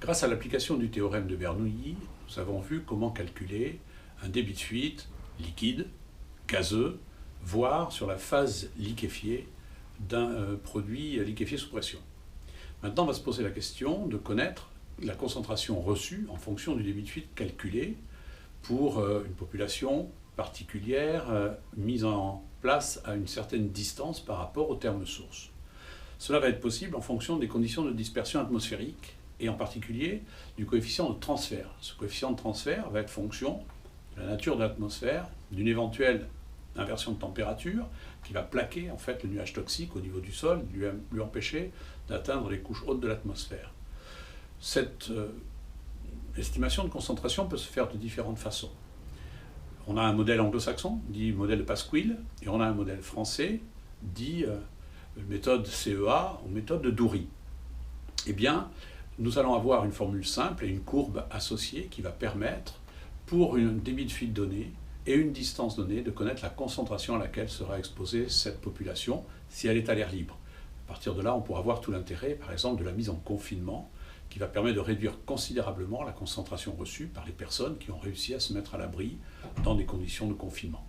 Grâce à l'application du théorème de Bernoulli, nous avons vu comment calculer un débit de fuite liquide, gazeux, voire sur la phase liquéfiée d'un produit liquéfié sous pression. Maintenant, on va se poser la question de connaître la concentration reçue en fonction du débit de fuite calculé pour une population particulière mise en place à une certaine distance par rapport au terme source. Cela va être possible en fonction des conditions de dispersion atmosphérique et en particulier du coefficient de transfert. Ce coefficient de transfert va être fonction de la nature de l'atmosphère, d'une éventuelle inversion de température qui va plaquer en fait le nuage toxique au niveau du sol, lui empêcher d'atteindre les couches hautes de l'atmosphère. Cette estimation de concentration peut se faire de différentes façons. On a un modèle anglo-saxon, dit modèle de Pasquill, et on a un modèle français, dit méthode CEA ou méthode de Doury. Eh bien, nous allons avoir une formule simple et une courbe associée qui va permettre, pour un débit de fuite donné et une distance donnée, de connaître la concentration à laquelle sera exposée cette population si elle est à l'air libre. À partir de là, on pourra voir tout l'intérêt, par exemple, de la mise en confinement, qui va permettre de réduire considérablement la concentration reçue par les personnes qui ont réussi à se mettre à l'abri dans des conditions de confinement.